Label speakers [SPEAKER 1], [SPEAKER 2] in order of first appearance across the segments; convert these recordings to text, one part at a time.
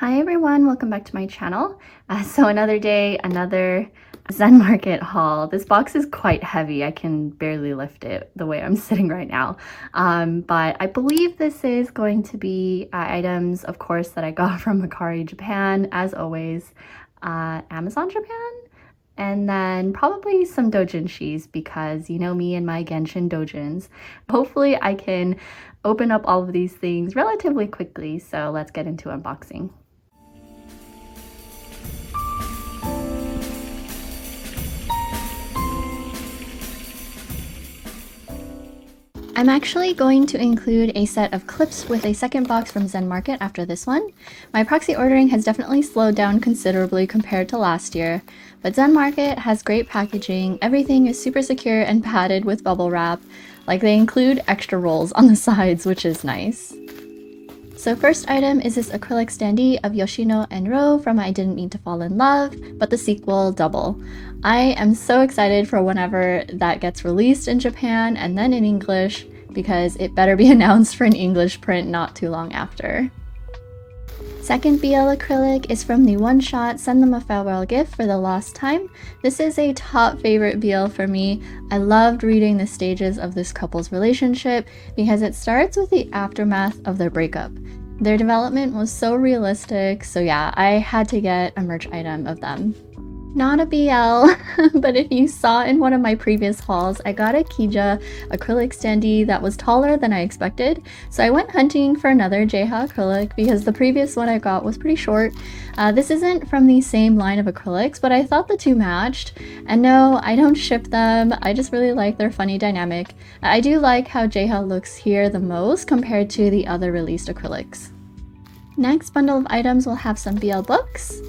[SPEAKER 1] Hi everyone, welcome back to my channel. So another day, another ZENMARKET haul. This box is quite heavy. I can barely lift it the way I'm sitting right now. But I believe this is going to be items, of course, that I got from Hikari Japan, as always, Amazon Japan, and then probably some doujinshis because you know me and my Genshin doujins. Hopefully I can open up all of these things relatively quickly, so let's get into unboxing. I'm actually going to include a set of clips with a second box from ZENMARKET after this one. My proxy ordering has definitely slowed down considerably compared to last year, but ZENMARKET has great packaging, everything is super secure and padded with bubble wrap, like they include extra rolls on the sides, which is nice. So first item is this acrylic standee of Yoshino and Ro from I Didn't Mean to Fall in Love, but the sequel, Double. I am so excited for whenever that gets released in Japan and then in English, because it better be announced for an English print not too long after. Second BL acrylic is from the one-shot Send Them a Farewell Gift for the Lost Time. This is a top favorite BL for me. I loved reading the stages of this couple's relationship because it starts with the aftermath of their breakup. Their development was so realistic, so yeah, I had to get a merch item of them. Not a BL, but if you saw in one of my previous hauls, I got a Kija acrylic standee that was taller than I expected, so I went hunting for another JHA acrylic because the previous one I got was pretty short. This isn't from the same line of acrylics, but I thought the two matched, and no, I don't ship them, I just really like their funny dynamic. I do like how JHA looks here the most compared to the other released acrylics. Next bundle of items will have some BL books.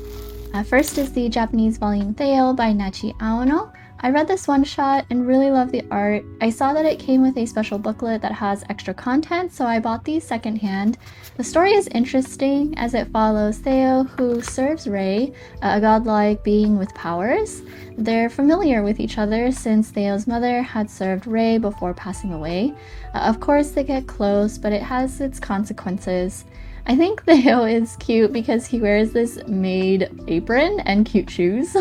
[SPEAKER 1] First is the Japanese volume Theo by Nachi Aono. I read this one shot and really love the art. I saw that it came with a special booklet that has extra content, so I bought these secondhand. The story is interesting as it follows Theo, who serves Rei, a godlike being with powers. They're familiar with each other since Theo's mother had served Rei before passing away. Of course they get close, but it has its consequences. I think Theo is cute because he wears this maid apron and cute shoes.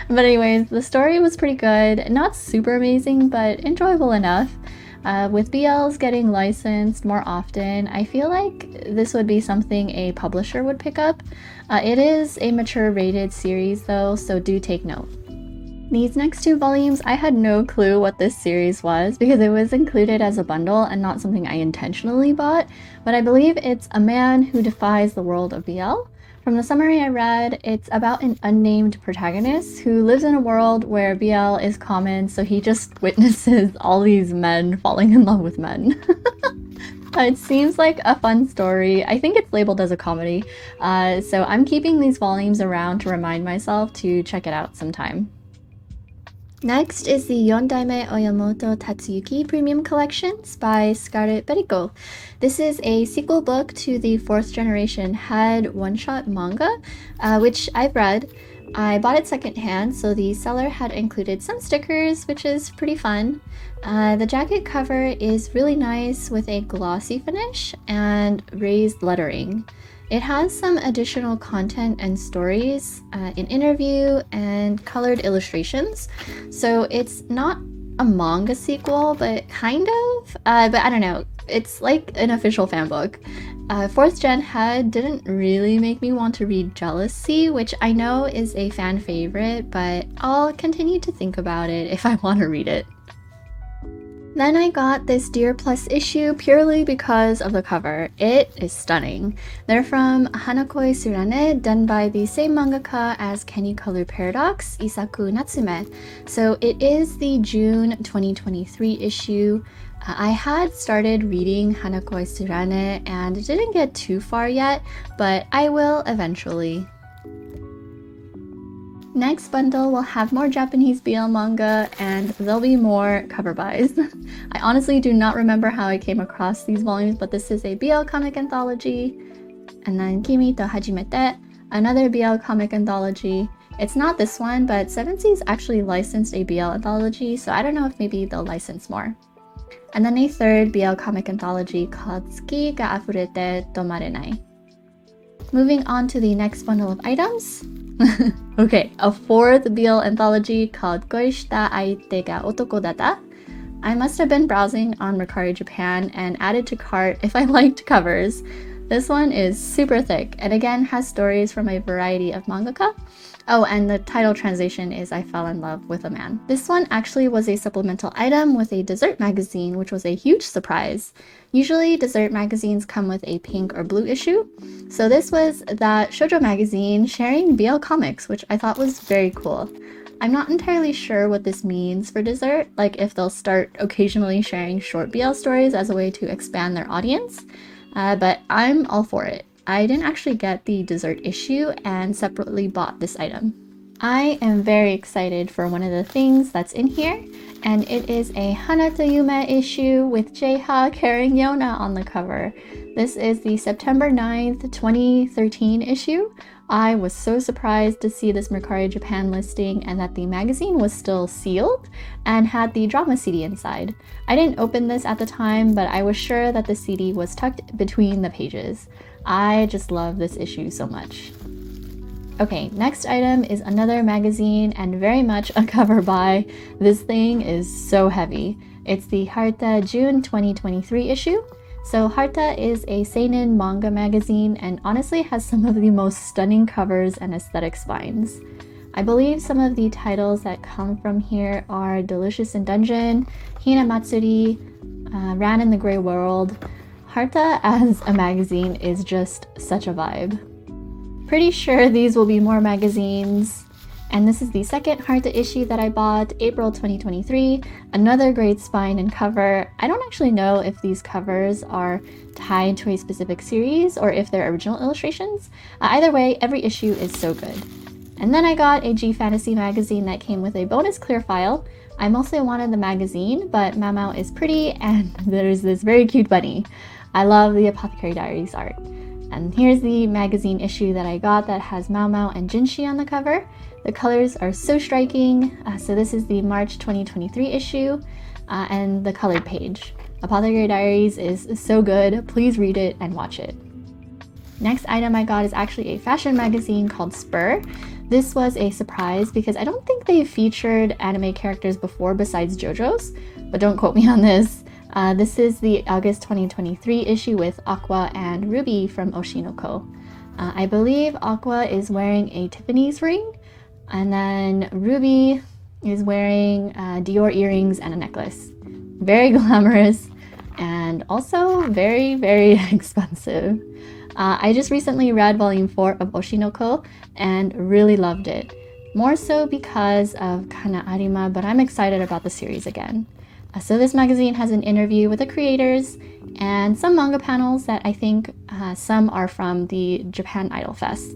[SPEAKER 1] But anyways, the story was pretty good. Not super amazing, but enjoyable enough. With BLs getting licensed more often, I feel like this would be something a publisher would pick up. It is a mature rated series though, so do take note. These next two volumes, I had no clue what this series was because it was included as a bundle and not something I intentionally bought, but I believe it's A Man Who Defies the World of BL. From the summary I read, it's about an unnamed protagonist who lives in a world where BL is common, so he just witnesses all these men falling in love with men. It seems like a fun story. I think it's labeled as a comedy, so I'm keeping these volumes around to remind myself to check it out sometime. Next is the Yondaime Ooyamato Tatsuyuki Premium Collections by Scarlet Perico. This is a sequel book to the 4th generation head one-shot manga, which I've read. I bought it secondhand, so the seller had included some stickers, which is pretty fun. The jacket cover is really nice with a glossy finish and raised lettering. It has some additional content and stories, an interview, and colored illustrations. So it's not a manga sequel, but kind of. But I don't know, it's like an official fan book. 4th gen head didn't really make me want to read Jealousy, which I know is a fan favorite, but I'll continue to think about it if I want to read it. Then I got this Dear Plus issue purely because of the cover. It is stunning. They're from Hanako-kun Surane, done by the same mangaka as Kenny Color Paradox, Isaku Natsume. So it is the June 2023 issue. I had started reading Hanako-kun Surane and didn't get too far yet, but I will eventually. Next bundle will have more Japanese BL manga and there'll be more cover buys. I honestly do not remember how I came across these volumes, but this is a BL comic anthology. And then Kimi to Hajimete, another BL comic anthology. It's not this one, but 7Seas actually licensed a BL anthology, so I don't know if maybe they'll license more. And then a third BL comic anthology called Tsuki ga Afurete Tomarenai. Moving on to the next bundle of items. Okay, a fourth BL anthology called Goishita Aite ga Otoko Data. I must have been browsing on Mercari Japan and added to cart if I liked covers. This one is super thick and again has stories from a variety of mangaka. Oh, and the title translation is I Fell in Love with a Man. This one actually was a supplemental item with a dessert magazine, which was a huge surprise. Usually dessert magazines come with a pink or blue issue. So this was that shoujo magazine sharing BL comics, which I thought was very cool. I'm not entirely sure what this means for dessert, like if they'll start occasionally sharing short BL stories as a way to expand their audience, but I'm all for it. I didn't actually get the dessert issue and separately bought this item. I am very excited for one of the things that's in here, and it is a Hana to Yume issue with J-Ha carrying Yona on the cover. This is the September 9th, 2013 issue. I was so surprised to see this Mercari Japan listing and that the magazine was still sealed and had the drama CD inside. I didn't open this at the time, but I was sure that the CD was tucked between the pages. I just love this issue so much. Okay, next item is another magazine and very much a cover buy. This thing is so heavy. It's the Harta June 2023 issue. So Harta is a seinen manga magazine and honestly has some of the most stunning covers and aesthetic spines. I believe some of the titles that come from here are Delicious in Dungeon, Hina Matsuri, Ran in the Grey World. Harta as a magazine is just such a vibe. Pretty sure these will be more magazines. And this is the second Harta issue that I bought, April 2023. Another great spine and cover. I don't actually know if these covers are tied to a specific series or if they're original illustrations. Either way, every issue is so good. And then I got a GFantasy magazine that came with a bonus clear file. I mostly wanted the magazine, but Mamao is pretty and there's this very cute bunny. I love the Apothecary Diaries art. And here's the magazine issue that I got that has Mao Mao and Jinshi on the cover. The colors are so striking. So this is the March 2023 issue and the colored page. Apothecary Diaries is so good. Please read it and watch it. Next item I got is actually a fashion magazine called SPUR. This was a surprise because I don't think they've featured anime characters before besides JoJo's, but don't quote me on this. This is the August 2023 issue with Aqua and Ruby from Oshinoko. I believe Aqua is wearing a Tiffany's ring, and then Ruby is wearing Dior earrings and a necklace. Very glamorous and also very, very expensive. I just recently read volume 4 of Oshinoko and really loved it. More so because of Kana Arima, but I'm excited about the series again. So this magazine has an interview with the creators and some manga panels that I think some are from the Japan Idol Fest.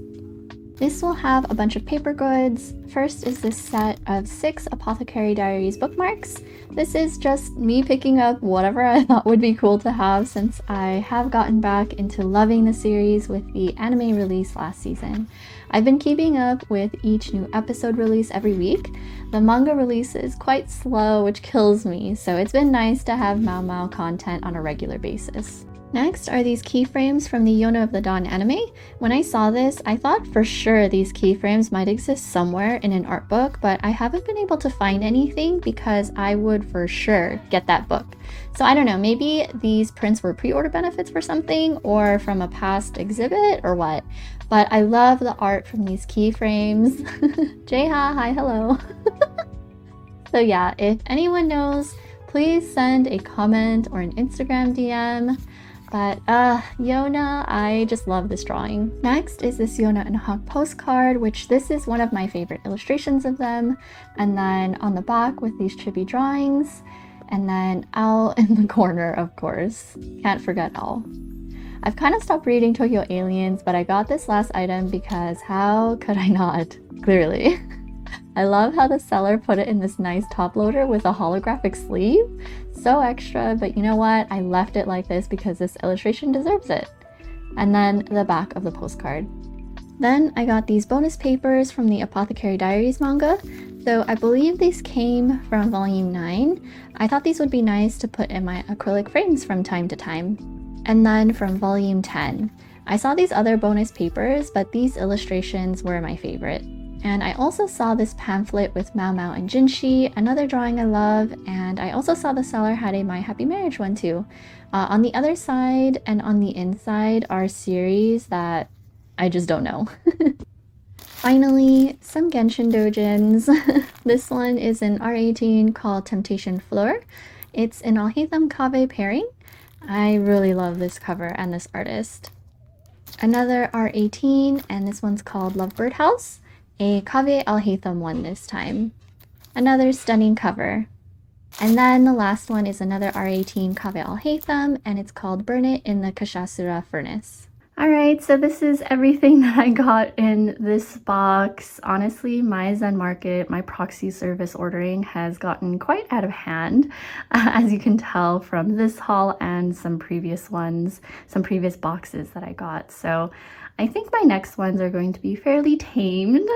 [SPEAKER 1] This will have a bunch of paper goods. First is this set of 6 Apothecary Diaries bookmarks. This is just me picking up whatever I thought would be cool to have since I have gotten back into loving the series with the anime release last season. I've been keeping up with each new episode release every week. The manga release is quite slow, which kills me, so it's been nice to have Mao Mao content on a regular basis. Next are these keyframes from the Yona of the Dawn anime. When I saw this, I thought for sure these keyframes might exist somewhere in an art book, but I haven't been able to find anything because I would for sure get that book. So I don't know, maybe these prints were pre-order benefits for something or from a past exhibit or what. But I love the art from these keyframes. J-Ha, hi, hello. So yeah, if anyone knows, please send a comment or an Instagram DM. But Yona, I just love this drawing. Next is this Yona and Hawk postcard, which this is one of my favorite illustrations of them. And then on the back with these chibi drawings. And then Owl in the corner, of course. Can't forget Owl. I've kind of stopped reading Tokyo Aliens, but I got this last item because how could I not? Clearly. I love how the seller put it in this nice top loader with a holographic sleeve. So extra, but you know what? I left it like this because this illustration deserves it. And then the back of the postcard. Then I got these bonus papers from the Apothecary Diaries manga. So I believe these came from volume 9. I thought these would be nice to put in my acrylic frames from time to time. And then from volume 10. I saw these other bonus papers, but these illustrations were my favorite. And I also saw this pamphlet with Mao Mao and Jinshi, another drawing I love, and I also saw the seller had a My Happy Marriage one too. On the other side and on the inside are series that I just don't know. Finally, some Genshin dojins. This one is an R18 called Temptation Fleur. It's an Alhaitham Kaveh pairing. I really love this cover and this artist. Another R18, and this one's called Lovebird House, a Kaveh Alhaitham one this time. Another stunning cover. And then the last one is another R18 Kaveh Alhaitham, and it's called Burn It in the Kashasura Furnace. Alright, so this is everything that I got in this box. Honestly, my ZENMARKET, my proxy service ordering has gotten quite out of hand, as you can tell from this haul and some previous ones, some previous boxes that I got. So I think my next ones are going to be fairly tamed,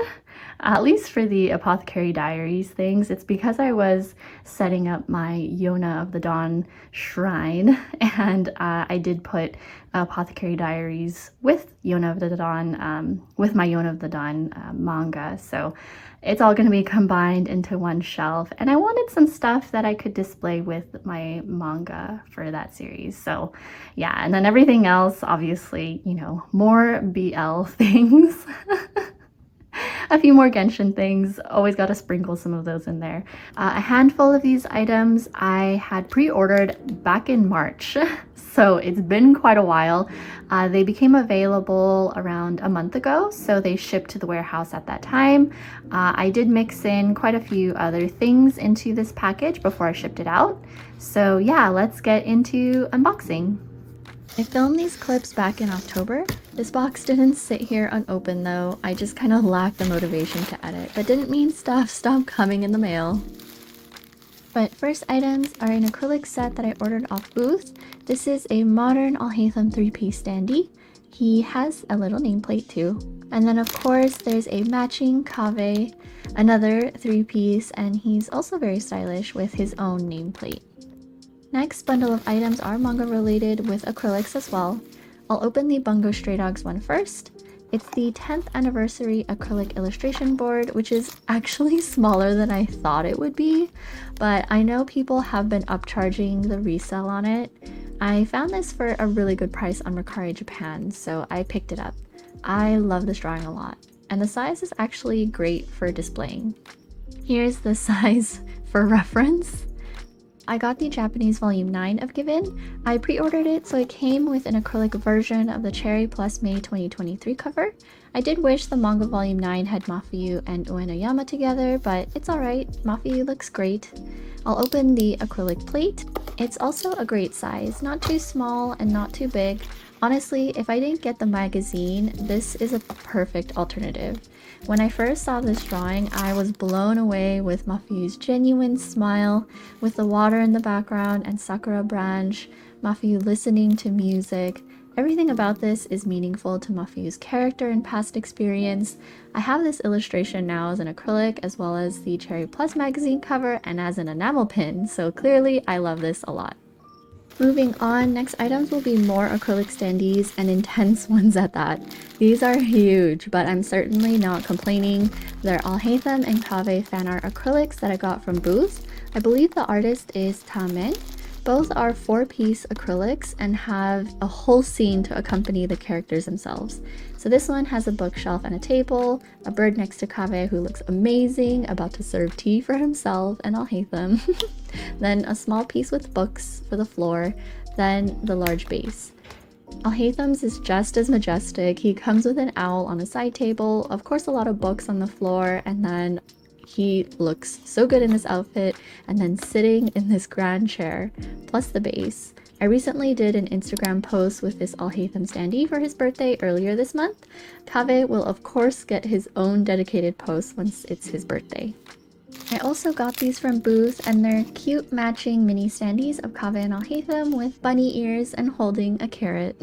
[SPEAKER 1] at least for the Apothecary Diaries things. It's because I was setting up my Yona of the Dawn shrine, and I did put Apothecary Diaries with Yona of the Dawn, with my Yona of the Dawn manga. So it's all going to be combined into one shelf, and I wanted some stuff that I could display with my manga for that series. So yeah, and then everything else, obviously, you know, more BL things. A few more Genshin things, always got to sprinkle some of those in there. A handful of these items I had pre-ordered back in March, so it's been quite a while. They became available around a month ago, so they shipped to the warehouse at that time. I did mix in quite a few other things into this package before I shipped it out. So yeah, let's get into unboxing. I filmed these clips back in October. This box didn't sit here unopened though. I just kind of lacked the motivation to edit. That didn't mean stuff stopped coming in the mail. But first items are an acrylic set that I ordered off Booth. This is a modern Alhaitham 3-piece standee. He has a little nameplate too. And then of course there's a matching Kaveh, another 3-piece, and he's also very stylish with his own nameplate. Next bundle of items are manga related with acrylics as well. I'll open the Bungo Stray Dogs one first. It's the 10th anniversary acrylic illustration board, which is actually smaller than I thought it would be, but I know people have been upcharging the resale on it. I found this for a really good price on Mercari Japan, so I picked it up. I love this drawing a lot, and the size is actually great for displaying. Here's the size for reference. I got the Japanese volume 9 of Given. I pre-ordered it, so it came with an acrylic version of the Cherry plus May 2023 cover. I did wish the manga volume 9 had Mafuyu and Uenoyama together, but it's alright, Mafuyu looks great. I'll open the acrylic plate. It's also a great size, not too small and not too big. Honestly, if I didn't get the magazine, this is a perfect alternative. When I first saw this drawing, I was blown away with Mafuyu's genuine smile, with the water in the background and sakura branch, Mafuyu listening to music. Everything about this is meaningful to Mafuyu's character and past experience. I have this illustration now as an acrylic, as well as the Cherry Plus magazine cover and as an enamel pin, so clearly I love this a lot. Moving on, next items will be more acrylic standees, and intense ones at that. These are huge, but I'm certainly not complaining. They're Alhaitham and Kaveh fan art acrylics that I got from Booth. I believe the artist is Tamen. Both are 4-piece acrylics and have a whole scene to accompany the characters themselves. So this one has a bookshelf and a table, a bird next to Kaveh who looks amazing, about to serve tea for himself, and Alhaitham. Then a small piece with books for the floor, then the large base. Alhaitham's is just as majestic. He comes with an owl on a side table, of course a lot of books on the floor, and then he looks so good in this outfit, and then sitting in this grand chair, plus the base. I recently did an Instagram post with this Alhaitham standee for his birthday earlier this month. Kaveh will of course get his own dedicated post once it's his birthday. I also got these from Booth, and they're cute matching mini standees of Kaveh and Alhaitham with bunny ears and holding a carrot.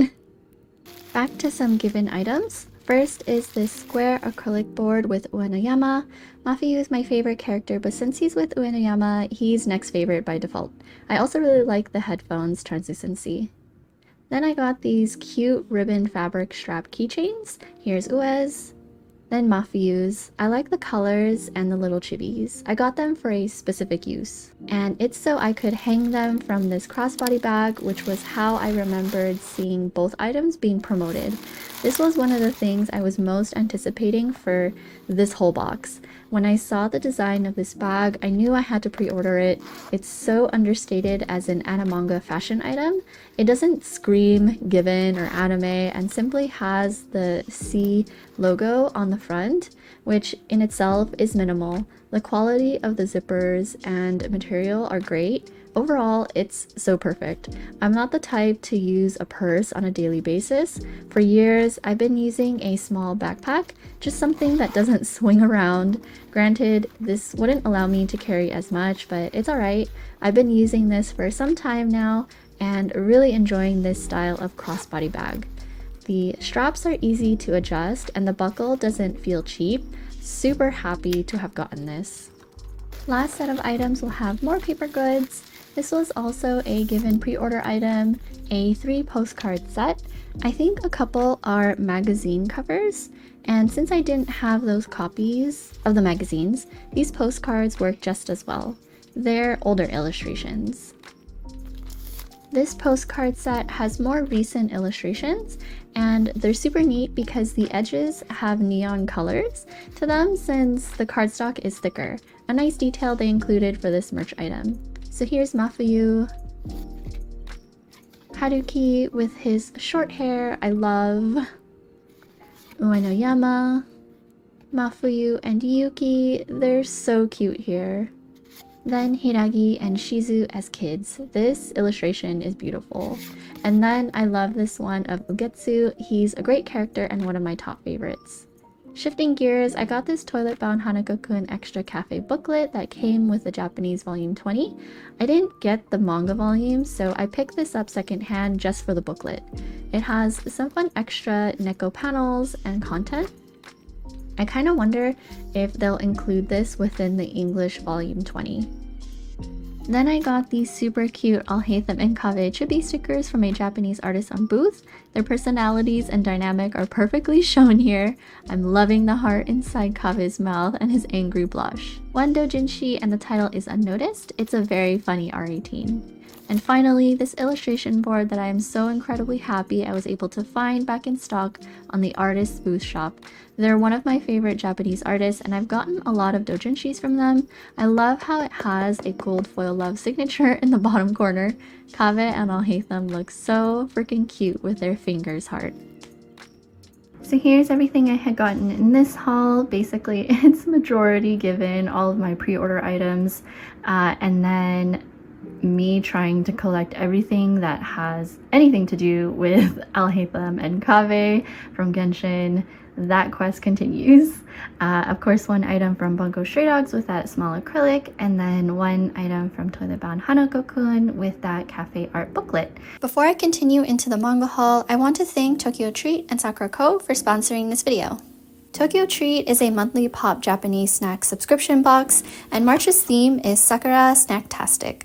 [SPEAKER 1] Back to some given items. First is this square acrylic board with Uenoyama. Mafuyu is my favorite character, but since he's with Uenoyama, he's next favorite by default. I also really like the headphones translucency. Then I got these cute ribbon fabric strap keychains. Here's Ue's. Then Mafuyu's. I like the colors and the little chibis. I got them for a specific use. And it's so I could hang them from this crossbody bag, which was how I remembered seeing both items being promoted. This was one of the things I was most anticipating for this whole box. When I saw the design of this bag, I knew I had to pre-order it. It's so understated as an anime fashion item. It doesn't scream Given or anime and simply has the C logo on the front, which in itself is minimal. The quality of the zippers and material are great. Overall, it's so perfect. I'm not the type to use a purse on a daily basis. For years, I've been using a small backpack, just something that doesn't swing around. Granted, this wouldn't allow me to carry as much, but it's alright. I've been using this for some time now and really enjoying this style of crossbody bag. The straps are easy to adjust and the buckle doesn't feel cheap. Super happy to have gotten this. Last set of items will have more paper goods. This was also a given pre-order item, a 3 postcard set. I think a couple are magazine covers, and since I didn't have those copies of the magazines, these postcards work just as well. They're older illustrations. This postcard set has more recent illustrations, and they're super neat because the edges have neon colors to them since the cardstock is thicker. A nice detail they included for this merch item. So here's Mafuyu, Haruki with his short hair, I love, Uenoyama, Mafuyu and Yuki, they're so cute here. Then Hiragi and Shizu as kids. This illustration is beautiful. And then I love this one of Ugetsu. He's a great character and one of my top favorites. Shifting gears, I got this toilet-bound Hanako-kun extra cafe booklet that came with the Japanese volume 20. I didn't get the manga volume, so I picked this up secondhand just for the booklet. It has some fun extra Neko panels and content. I kind of wonder if they'll include this within the English volume 20. Then I got these super cute Alhaitham and Kave chibi stickers from a Japanese artist on Booth. Their personalities and dynamic are perfectly shown here. I'm loving the heart inside Kave's mouth and his angry blush. One doujinshi and the title is unnoticed. It's a very funny R18. And finally, this illustration board that I am so incredibly happy I was able to find back in stock on the artist's booth shop. They're one of my favorite Japanese artists and I've gotten a lot of doujinshis from them. I love how it has a gold foil love signature in the bottom corner. Kave and Alhaitham look so freaking cute with their fingers heart. So here's everything I had gotten in this haul. Basically, it's majority given, all of my pre-order items, and then me trying to collect everything that has anything to do with Alhaitham and Kave from Genshin. That quest continues. Of course, one item from Bungo Stray Dogs with that small acrylic, and then one item from Toilet Bound Hanako-kun with that cafe art booklet. Before I continue into the manga haul, I want to thank TokyoTreat and Sakuraco for sponsoring this video. TokyoTreat is a monthly pop Japanese snack subscription box, and March's theme is Sakura Snacktastic.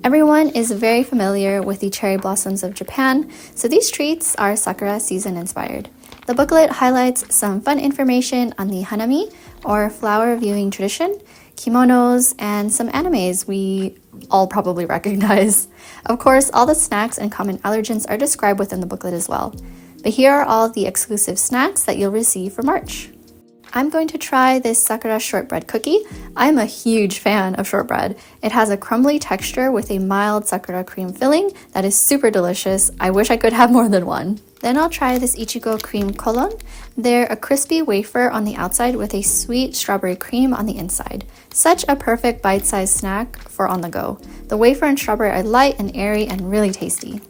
[SPEAKER 1] Everyone is very familiar with the cherry blossoms of Japan, so these treats are Sakura season inspired. The booklet highlights some fun information on the hanami, or flower viewing tradition, kimonos, and some animes we all probably recognize. Of course, all the snacks and common allergens are described within the booklet as well. But here are all the exclusive snacks that you'll receive for March. I'm going to try this Sakura shortbread cookie. I'm a huge fan of shortbread. It has a crumbly texture with a mild Sakura cream filling that is super delicious. I wish I could have more than one. Then I'll try this Ichigo cream Kowloon. They're a crispy wafer on the outside with a sweet strawberry cream on the inside. Such a perfect bite-sized snack for on the go. The wafer and strawberry are light and airy and really tasty.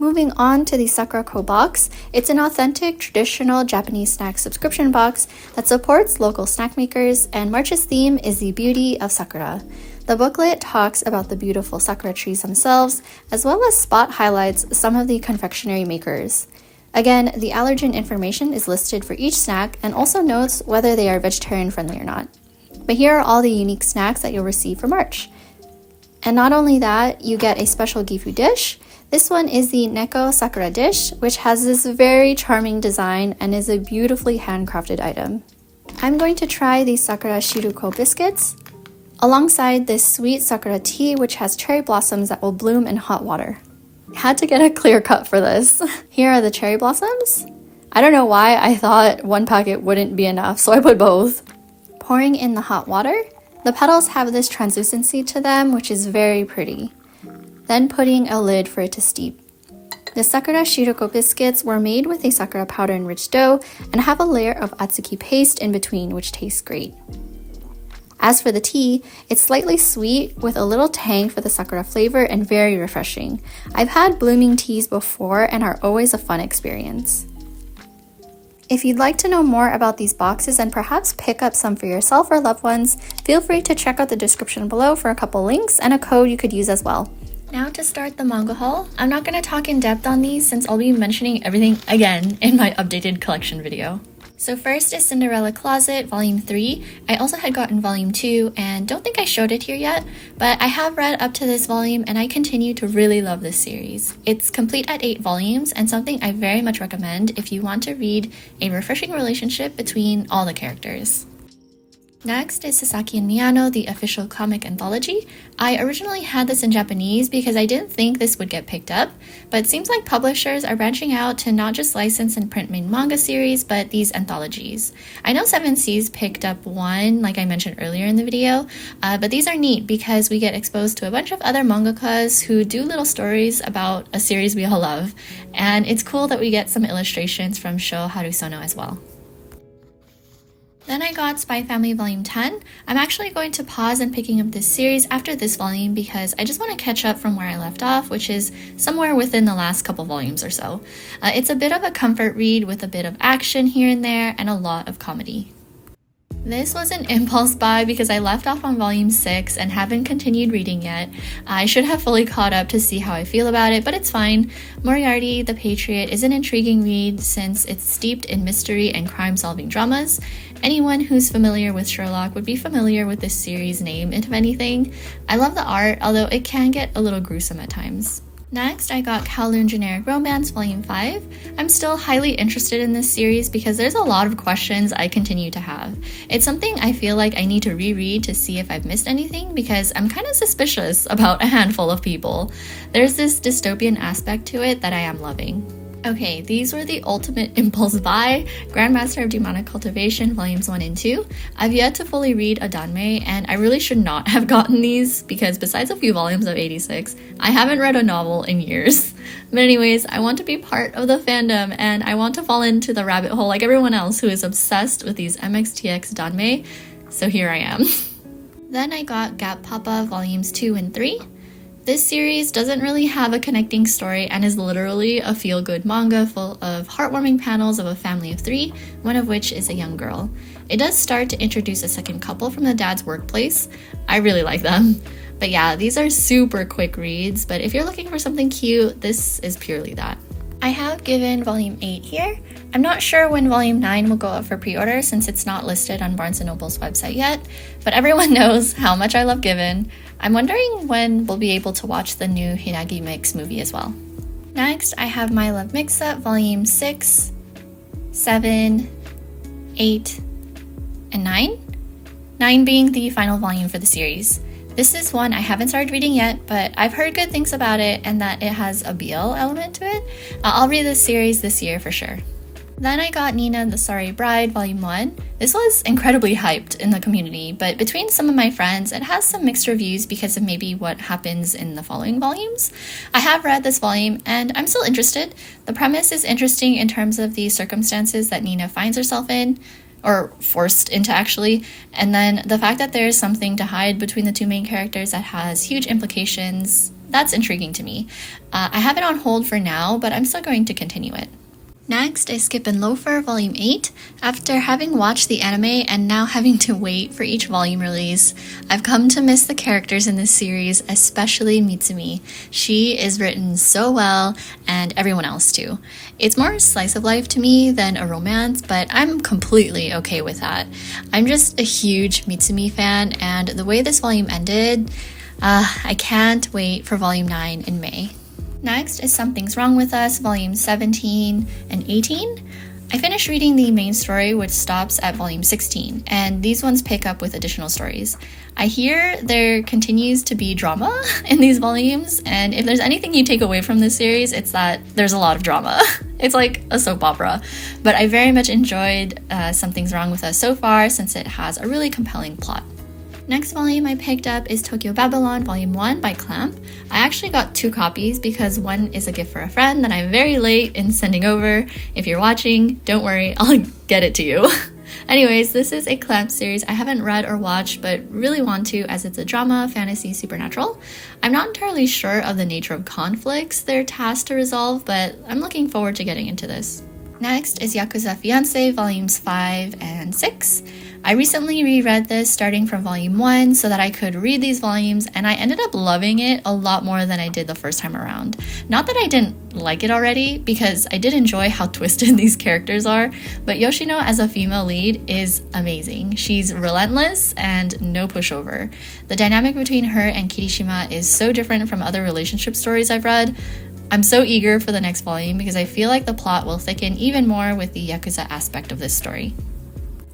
[SPEAKER 1] Moving on to the Sakuraco box, it's an authentic, traditional Japanese snack subscription box that supports local snack makers, and March's theme is the beauty of Sakura. The booklet talks about the beautiful Sakura trees themselves, as well as spot highlights some of the confectionery makers. Again, the allergen information is listed for each snack and also notes whether they are vegetarian friendly or not. But here are all the unique snacks that you'll receive for March. And not only that, you get a special gifu dish. This one is the Neko Sakura dish, which has this very charming design and is a beautifully handcrafted item. I'm going to try these Sakura Shiruko biscuits, alongside this sweet Sakura tea, which has cherry blossoms that will bloom in hot water. Had to get a clear cut for this. Here are the cherry blossoms. I don't know why I thought one packet wouldn't be enough, so I put both. Pouring in the hot water, the petals have this translucency to them, which is very pretty. Then putting a lid for it to steep. The Sakura Shiruko biscuits were made with a sakura powder enriched dough and have a layer of atsuki paste in between, which tastes great. As for the tea, it's slightly sweet with a little tang for the sakura flavor and very refreshing. I've had blooming teas before and are always a fun experience. If you'd like to know more about these boxes and perhaps pick up some for yourself or loved ones, feel free to check out the description below for a couple links and a code you could use as well. Now to start the manga haul, I'm not going to talk in depth on these since I'll be mentioning everything again in my updated collection video. So first is Cinderella Closet Volume 3. I also had gotten Volume 2 and don't think I showed it here yet, but I have read up to this volume and I continue to really love this series. It's complete at 8 volumes and something I very much recommend if you want to read a refreshing relationship between all the characters. Next is Sasaki and Miyano, the official comic anthology. I originally had this in Japanese because I didn't think this would get picked up, but it seems like publishers are branching out to not just license and print main manga series, but these anthologies. I know 7Seas picked up one, like I mentioned earlier in the video, but these are neat because we get exposed to a bunch of other mangakas who do little stories about a series we all love, and it's cool that we get some illustrations from Sho Harusono as well. Then I got Spy Family Volume 10. I'm actually going to pause in picking up this series after this volume because I just want to catch up from where I left off, which is somewhere within the last couple volumes or so. It's a bit of a comfort read with a bit of action here and there and a lot of comedy. This was an impulse buy because I left off on Volume 6 and haven't continued reading yet. I should have fully caught up to see how I feel about it, but it's fine. Moriarty the Patriot is an intriguing read since it's steeped in mystery and crime-solving dramas. Anyone who's familiar with Sherlock would be familiar with this series' name, if anything. I love the art, although it can get a little gruesome at times. Next, I got Kowloon Generic Romance Volume 5. I'm still highly interested in this series because there's a lot of questions I continue to have. It's something I feel like I need to reread to see if I've missed anything because I'm kind of suspicious about a handful of people. There's this dystopian aspect to it that I am loving. Okay, these were the ultimate impulse buy, Grandmaster of Demonic Cultivation Volumes 1 and 2. I've yet to fully read a danmei, and I really should not have gotten these because besides a few volumes of 86, I haven't read a novel in years. But anyways, I want to be part of the fandom, and I want to fall into the rabbit hole like everyone else who is obsessed with these MXTX danmei, so here I am. Then I got Gap Papa Volumes 2 and 3. This series doesn't really have a connecting story and is literally a feel-good manga full of heartwarming panels of a family of 3, one of which is a young girl. It does start to introduce a second couple from the dad's workplace. I really like them. But yeah, these are super quick reads, but if you're looking for something cute, this is purely that. I have given Volume 8 here. I'm not sure when Volume 9 will go up for pre-order since it's not listed on Barnes & Noble's website yet, but everyone knows how much I love Given. I'm wondering when we'll be able to watch the new Hiragi Mix movie as well. Next, I have My Love Mix-Up Volume 6, 7, 8, and 9. 9 being the final volume for the series. This is one I haven't started reading yet, but I've heard good things about it and that it has a BL element to it. I'll read this series this year for sure. Then I got Nina the Sorry Bride Volume 1. This was incredibly hyped in the community, but between some of my friends, it has some mixed reviews because of maybe what happens in the following volumes. I have read this volume and I'm still interested. The premise is interesting in terms of the circumstances that Nina finds herself in, or forced into actually, and then the fact that there is something to hide between the two main characters that has huge implications, that's intriguing to me. I have it on hold for now, but I'm still going to continue it. Next is Skip and Loafer Volume 8. After having watched the anime and now having to wait for each volume release, I've come to miss the characters in this series, especially Mitsumi. She is written so well, and everyone else too. It's more slice of life to me than a romance, but I'm completely okay with that. I'm just a huge Mitsumi fan, and the way this volume ended, I can't wait for Volume 9 in May. Next is Something's Wrong With Us, volumes 17 and 18. I finished reading the main story, which stops at volume 16, and these ones pick up with additional stories. I hear there continues to be drama in these volumes, and if there's anything you take away from this series, it's that there's a lot of drama. It's like a soap opera, but I very much enjoyed Something's Wrong With Us so far, since it has a really compelling plot. Next volume I picked up is Tokyo Babylon Volume 1 by Clamp. I actually got 2 copies because one is a gift for a friend that I'm very late in sending over. If you're watching, don't worry, I'll get it to you. Anyways, this is a Clamp series I haven't read or watched, but really want to, as it's a drama, fantasy, supernatural. I'm not entirely sure of the nature of conflicts they're tasked to resolve, but I'm looking forward to getting into this. Next is Yakuza Fiancé Volumes 5 and 6. I recently reread this starting from volume 1 so that I could read these volumes, and I ended up loving it a lot more than I did the first time around. Not that I didn't like it already, because I did enjoy how twisted these characters are, but Yoshino as a female lead is amazing. She's relentless and no pushover. The dynamic between her and Kirishima is so different from other relationship stories I've read. I'm so eager for the next volume because I feel like the plot will thicken even more with the Yakuza aspect of this story.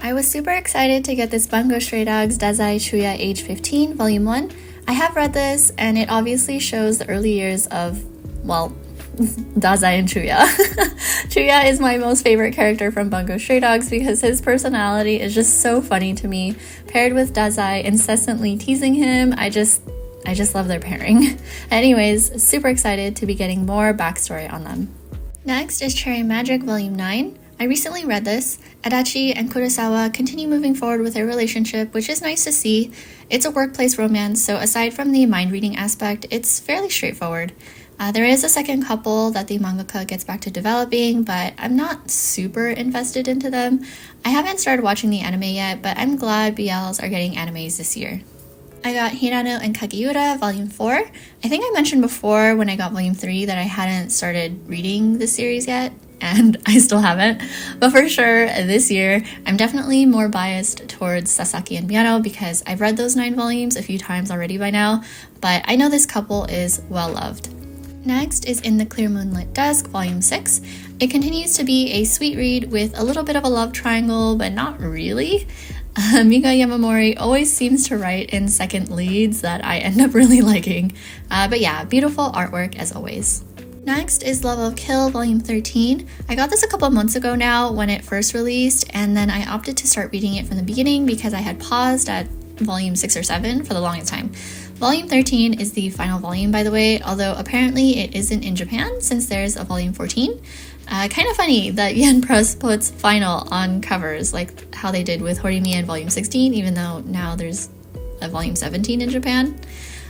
[SPEAKER 1] I was super excited to get this Bungo Stray Dogs Dazai Chuya Age 15 Volume 1. I have read this, and it obviously shows the early years of, well, Dazai and Chuya. Chuya is my most favorite character from Bungo Stray Dogs because his personality is just so funny to me. Paired with Dazai incessantly teasing him, I just love their pairing. Anyways, super excited to be getting more backstory on them. Next is Cherry Magic Volume 9. I recently read this. Adachi and Kurosawa continue moving forward with their relationship, which is nice to see. It's a workplace romance, so aside from the mind-reading aspect, it's fairly straightforward. There is a second couple that the mangaka gets back to developing, but I'm not super invested into them. I haven't started watching the anime yet, but I'm glad BLs are getting animes this year. I got Hirano and Kagiura Volume 4. I think I mentioned before when I got Volume 3 that I hadn't started reading the series yet, and I still haven't. But for sure, this year, I'm definitely more biased towards Sasaki and Miyano because I've read those 9 volumes a few times already by now, but I know this couple is well loved. Next is In the Clear Moonlit Dusk Volume 6. It continues to be a sweet read with a little bit of a love triangle, but not really. Mika Yamamori always seems to write in second leads that I end up really liking. But yeah, beautiful artwork as always. Next is Love of Kill Volume 13. I got this a couple months ago now when it first released, and then I opted to start reading it from the beginning because I had paused at Volume 6 or 7 for the longest time. Volume 13 is the final volume, by the way, although apparently it isn't in Japan since there's a Volume 14. Kind of funny that Yen Press puts final on covers, like how they did with Horimiya in Volume 16, even though now there's a Volume 17 in Japan.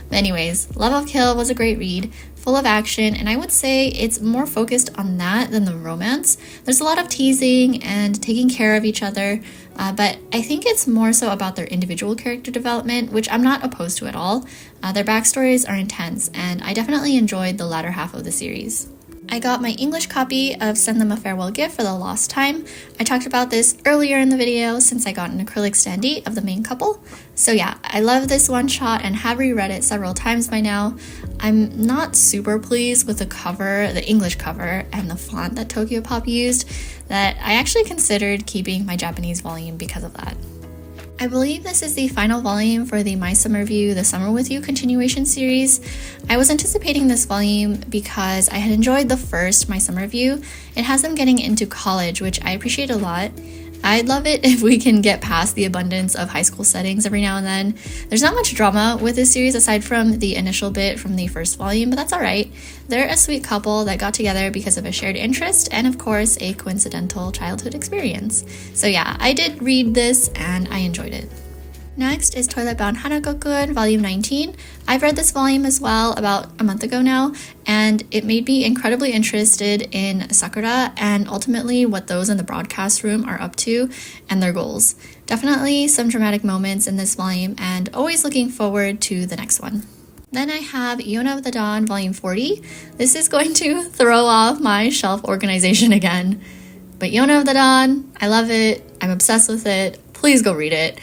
[SPEAKER 1] But anyways, Love of Kill was a great read, full of action, and I would say it's more focused on that than the romance. There's a lot of teasing and taking care of each other, but I think it's more so about their individual character development, which I'm not opposed to at all. Their backstories are intense, and I definitely enjoyed the latter half of the series. I got my English copy of Send Them a Farewell Gift for the Lost Time. I talked about this earlier in the video since I got an acrylic standee of the main couple. So yeah, I love this one shot and have reread it several times by now. I'm not super pleased with the cover, the English cover, and the font that Tokyo Pop used, that I actually considered keeping my Japanese volume because of that. I believe this is the final volume for the My Summer View, The Summer With You continuation series. I was anticipating this volume because I had enjoyed the first My Summer View. It has them getting into college, which I appreciate a lot. I'd love it if we can get past the abundance of high school settings every now and then. There's not much drama with this series aside from the initial bit from the first volume, but that's alright. They're a sweet couple that got together because of a shared interest and of course a coincidental childhood experience. So yeah, I did read this and I enjoyed it. Next is Toilet Bound Hanako-kun, Volume 19. I've read this volume as well about a month ago now, and it made me incredibly interested in Sakura and ultimately what those in the broadcast room are up to and their goals. Definitely some dramatic moments in this volume and always looking forward to the next one. Then I have Yona of the Dawn, Volume 40. This is going to throw off my shelf organization again. But Yona of the Dawn, I love it. I'm obsessed with it. please go read it.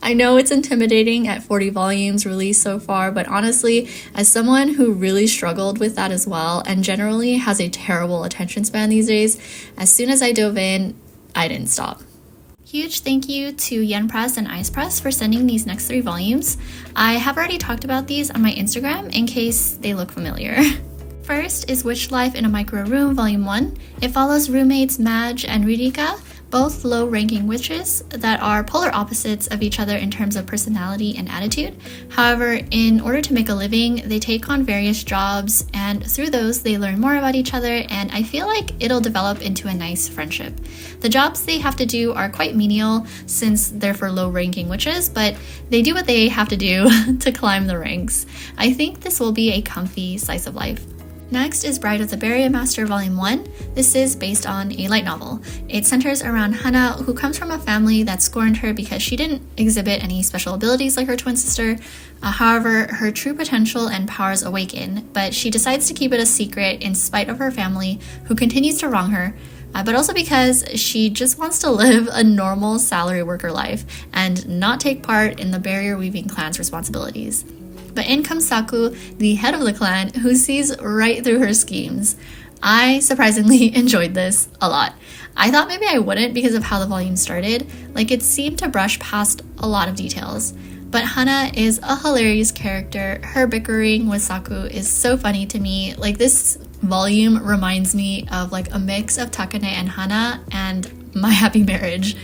[SPEAKER 1] I know it's intimidating at 40 volumes released so far, but honestly, as someone who really struggled with that as well, and generally has a terrible attention span these days, as soon as I dove in, I didn't stop. Huge thank you to Yen Press and Ice Press for sending these next 3 volumes. I have already talked about these on my Instagram in case they look familiar. First is Witch Life in a Micro Room, Volume 1. It follows roommates Madge and Ririka, both low-ranking witches that are polar opposites of each other in terms of personality and attitude. However, in order to make a living, they take on various jobs, and through those, they learn more about each other, and I feel like it'll develop into a nice friendship. The jobs they have to do are quite menial since they're for low-ranking witches, but they do what they have to do to climb the ranks. I think this will be a comfy slice of life. Next is Bride of the Barrier Master Volume 1. This is based on a light novel. It centers around Hana, who comes from a family that scorned her because she didn't exhibit any special abilities like her twin sister. However, her true potential and powers awaken, but she decides to keep it a secret in spite of her family, who continues to wrong her, but also because she just wants to live a normal salary worker life and not take part in the barrier weaving clan's responsibilities. But in comes Saku, the head of the clan, who sees right through her schemes. I surprisingly enjoyed this a lot. I thought maybe I wouldn't because of how the volume started, like it seemed to brush past a lot of details. But Hana is a hilarious character. Her bickering with Saku is so funny to me. Like, this volume reminds me of like a mix of Takane and Hana and My Happy Marriage.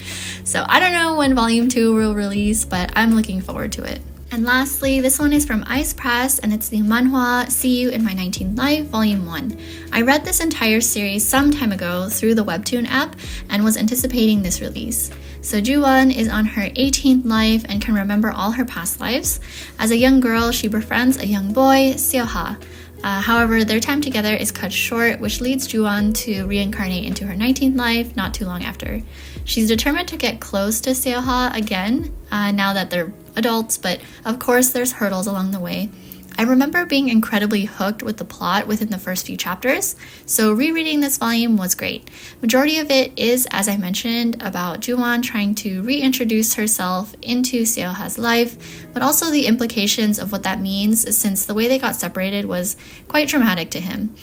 [SPEAKER 1] So I don't know when volume 2 will release, but I'm looking forward to it. And lastly, this one is from Ice Press, and it's the manhwa See You in My 19th Life, Volume 1. I read this entire series some time ago through the Webtoon app and was anticipating this release. So Ju-won is on her 18th life and can remember all her past lives. As a young girl, she befriends a young boy, Seo-ha. However, their time together is cut short, which leads Ju-won to reincarnate into her 19th life not too long after. She's determined to get close to Seo-ha again, now that they're adults, but of course there's hurdles along the way. I remember being incredibly hooked with the plot within the first few chapters, so rereading this volume was great. Majority of it is, as I mentioned, about Ju-won trying to reintroduce herself into Seo-ha's life, but also the implications of what that means since the way they got separated was quite traumatic to him.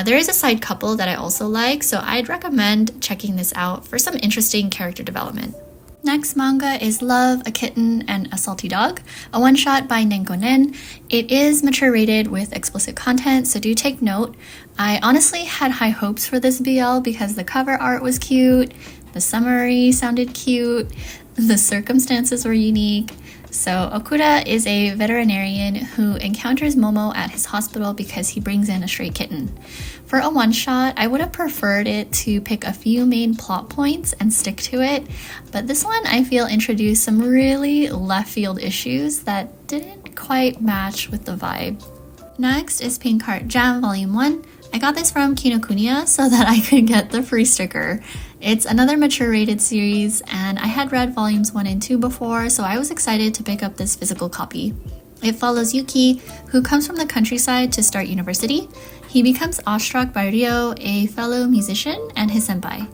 [SPEAKER 1] There is a side couple that I also like, so I'd recommend checking this out for some interesting character development. Next manga is Love, a Kitten, and a Salty Dog, a one-shot by Nenko-nen. It is mature rated with explicit content, so do take note. I honestly had high hopes for this BL because the cover art was cute, the summary sounded cute, the circumstances were unique. So Okuda is a veterinarian who encounters Momo at his hospital because he brings in a stray kitten. For a one-shot, I would have preferred it to pick a few main plot points and stick to it, but this one I feel introduced some really left-field issues that didn't quite match with the vibe. Next is Pink Heart Jam Volume 1. I got this from Kinokuniya so that I could get the free sticker. It's another mature rated series, and I had read volumes 1 and 2 before, so I was excited to pick up this physical copy. It follows Yuki, who comes from the countryside to start university. He becomes awestruck by Ryo, a fellow musician, and his senpai.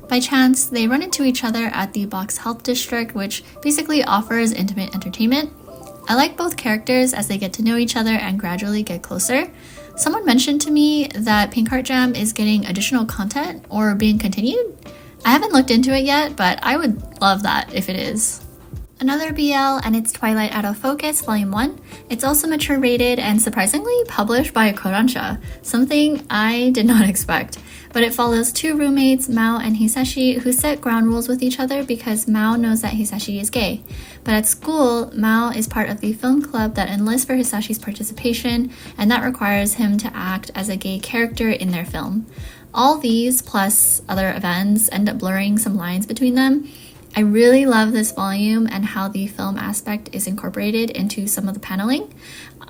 [SPEAKER 1] By chance, they run into each other at the Box Health District, which basically offers intimate entertainment. I like both characters as they get to know each other and gradually get closer. Someone mentioned to me that Pink Heart Jam is getting additional content or being continued. I haven't looked into it yet, but I would love that if it is. Another BL, and it's Twilight Out of Focus Volume 1. It's also mature rated and surprisingly published by Kodansha, something I did not expect. But it follows two roommates, Mao and Hisashi, who set ground rules with each other because Mao knows that Hisashi is gay. But at school, Mao is part of the film club that enlists for Hisashi's participation, and that requires him to act as a gay character in their film. All these, plus other events, end up blurring some lines between them. I really love this volume and how the film aspect is incorporated into some of the paneling,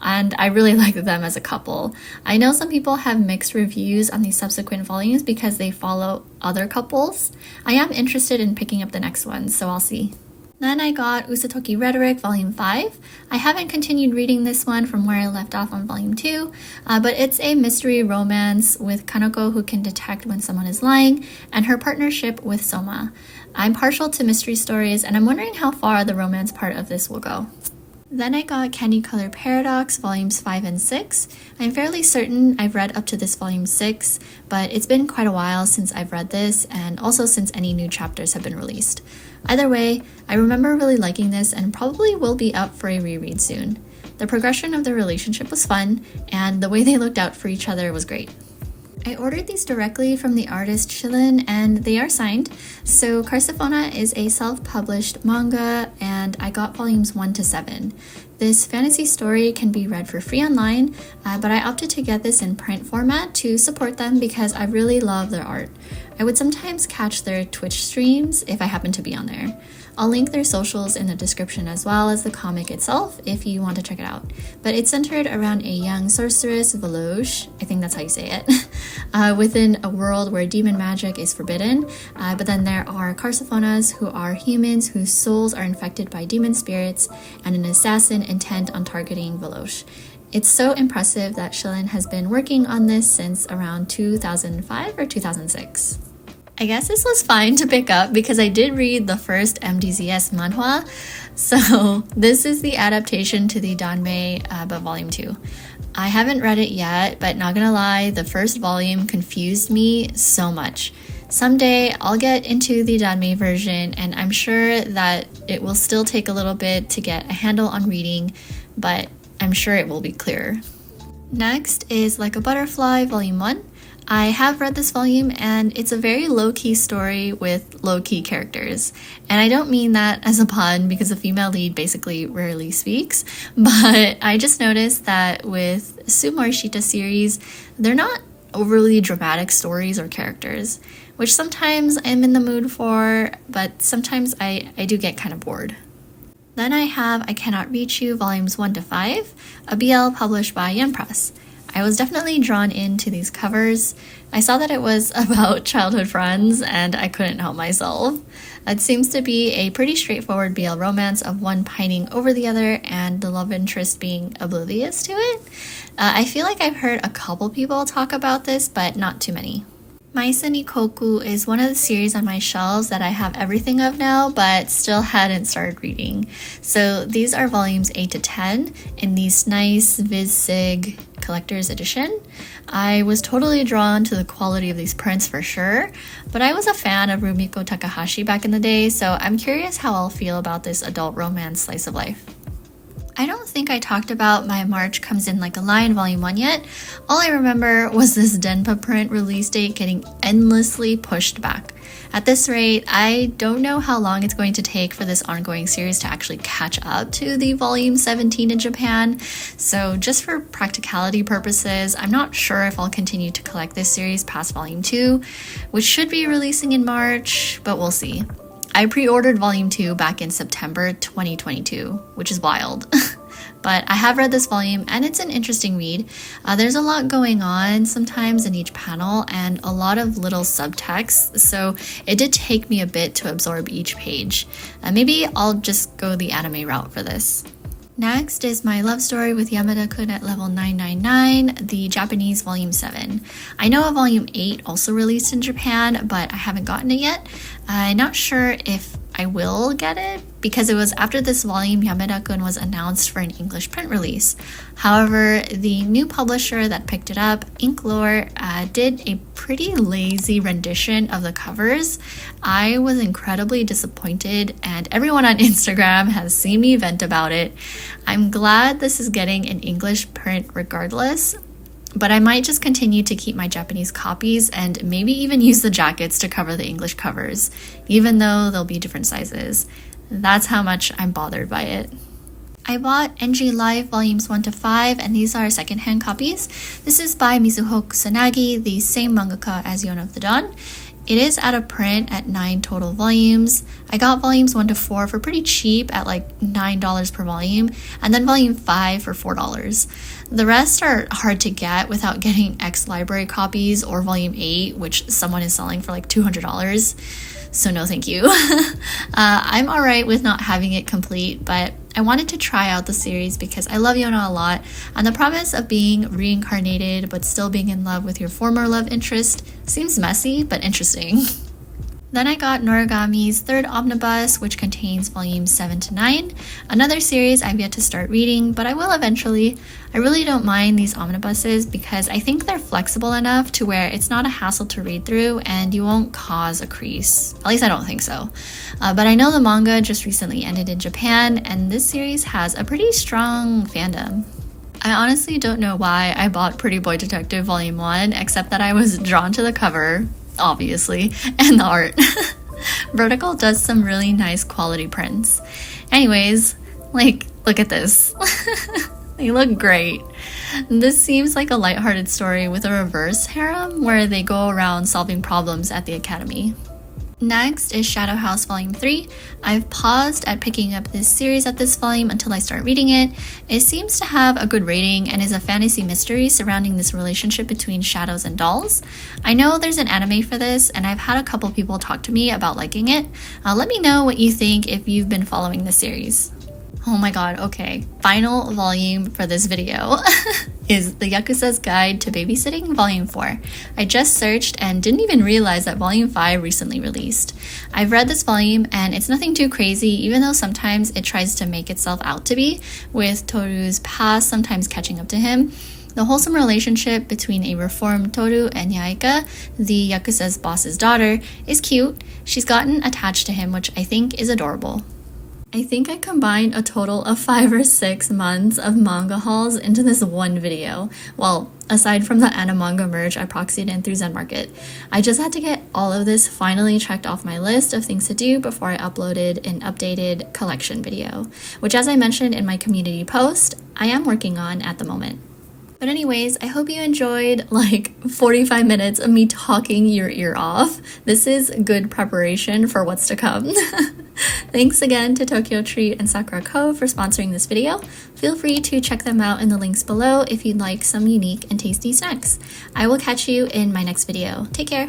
[SPEAKER 1] and I really like them as a couple. I know some people have mixed reviews on the subsequent volumes because they follow other couples. I am interested in picking up the next one, so I'll see. Then I got Usotoki Rhetoric Volume 5. I haven't continued reading this one from where I left off on Volume 2, but it's a mystery romance with Kanako who can detect when someone is lying, and her partnership with Soma. I'm partial to mystery stories, and I'm wondering how far the romance part of this will go. Then I got Candy Color Paradox Volumes 5 and 6. I'm fairly certain I've read up to this Volume 6, but it's been quite a while since I've read this, and also since any new chapters have been released. Either way, I remember really liking this and probably will be up for a reread soon. The progression of their relationship was fun, and the way they looked out for each other was great. I ordered these directly from the artist Shilin, and they are signed. So Carcassona is a self-published manga, and I got volumes 1 to 7. This fantasy story can be read for free online, but I opted to get this in print format to support them because I really love their art. I would sometimes catch their Twitch streams if I happen to be on there. I'll link their socials in the description as well as the comic itself if you want to check it out. But it's centered around a young sorceress, Veloche, I think that's how you say it, within a world where demon magic is forbidden. But then there are Carcophonas who are humans whose souls are infected by demon spirits and an assassin intent on targeting Veloche. It's so impressive that Shilin has been working on this since around 2005 or 2006. I guess this was fine to pick up because I did read the first MDZS manhwa, so this is the adaptation to the danmei, but volume 2. I haven't read it yet, but not gonna lie, the first volume confused me so much. Someday I'll get into the danmei version, and I'm sure that it will still take a little bit to get a handle on reading, but I'm sure it will be clearer. Next is Like a Butterfly, Volume 1. I have read this volume, and it's a very low-key story with low-key characters. And I don't mean that as a pun because the female lead basically rarely speaks, but I just noticed that with Sumorishita series, they're not overly dramatic stories or characters, which sometimes I'm in the mood for, but sometimes I do get kind of bored. Then I have I Cannot Reach You Volumes 1 to 5, a BL published by Yen Press. I was definitely drawn into these covers. I saw that it was about childhood friends, and I couldn't help myself. It seems to be a pretty straightforward BL romance of one pining over the other and the love interest being oblivious to it. I feel like I've heard a couple people talk about this, but not too many. Maison Ikkoku is one of the series on my shelves that I have everything of now, but still hadn't started reading. So these are volumes 8 to 10 in these nice Viz-Sig collector's edition. I was totally drawn to the quality of these prints for sure, but I was a fan of Rumiko Takahashi back in the day, so I'm curious how I'll feel about this adult romance slice of life. I don't think I talked about My March Comes in Like a Lion Volume 1 yet. All I remember was this Denpa print release date getting endlessly pushed back. At this rate, I don't know how long it's going to take for this ongoing series to actually catch up to the Volume 17 in Japan. So just for practicality purposes, I'm not sure if I'll continue to collect this series past Volume 2, which should be releasing in March, but we'll see. I pre-ordered Volume 2 back in September 2022, which is wild. But I have read this volume, and it's an interesting read. There's a lot going on sometimes in each panel, and a lot of little subtext, so it did take me a bit to absorb each page. Maybe I'll just go the anime route for this. Next is My Love Story with Yamada-kun at level 999, the Japanese Volume 7. I know a Volume 8 also released in Japan, but I haven't gotten it yet. I'm not sure if I will get it because it was after this volume Yamada-kun was announced for an English print release. However, the new publisher that picked it up, Inklore, did a pretty lazy rendition of the covers. I was incredibly disappointed, and everyone on Instagram has seen me vent about it. I'm glad this is getting an English print regardless, but I might just continue to keep my Japanese copies and maybe even use the jackets to cover the English covers, even though they'll be different sizes. That's how much I'm bothered by it. I bought NG Live Volumes 1 to 5, and these are secondhand copies. This is by Mizuho Kusanagi, the same mangaka as Yon of the Dawn. It is out of print at 9 total volumes. I got volumes 1 to 4 for pretty cheap at like $9 per volume, and then volume 5 for $4. The rest are hard to get without getting ex-library copies or volume 8, which someone is selling for like $200. so no thank you. I'm alright with not having it complete, but I wanted to try out the series because I love Yona a lot, and the promise of being reincarnated but still being in love with your former love interest seems messy but interesting. Then I got Noragami's third omnibus, which contains volumes 7 to 9, another series I've yet to start reading, but I will eventually. I really don't mind these omnibuses because I think they're flexible enough to where it's not a hassle to read through and you won't cause a crease. At least I don't think so. But I know the manga just recently ended in Japan, and this series has a pretty strong fandom. I honestly don't know why I bought Pretty Boy Detective Volume 1, except that I was drawn to the cover, obviously, and the art. Vertical does some really nice quality prints. Anyways, look at this. They look great. This seems like a lighthearted story with a reverse harem where they go around solving problems at the academy. Next is Shadow House Volume 3. I've paused at picking up this series at this volume until I start reading it. It seems to have a good rating and is a fantasy mystery surrounding this relationship between shadows and dolls. I know there's an anime for this, and I've had a couple people talk to me about liking it. Let me know what you think if you've been following the series. Oh my god, okay. Final volume for this video is The Yakuza's Guide to Babysitting Volume 4. I just searched and didn't even realize that Volume 5 recently released. I've read this volume and it's nothing too crazy, even though sometimes it tries to make itself out to be, with Toru's past sometimes catching up to him. The wholesome relationship between a reformed Toru and Yaika, the Yakuza's boss's daughter, is cute. She's gotten attached to him, which I think is adorable. I think I combined a total of 5 or 6 months of manga hauls into this one video. Well, aside from the Manga merge I proxied in through ZenMarket. I just had to get all of this finally checked off my list of things to do before I uploaded an updated collection video, which, as I mentioned in my community post, I am working on at the moment. But anyways, I hope you enjoyed 45 minutes of me talking your ear off. This is good preparation for what's to come. Thanks again to TokyoTreat and Sakuraco for sponsoring this video. Feel free to check them out in the links below if you'd like some unique and tasty snacks. I will catch you in my next video. Take care!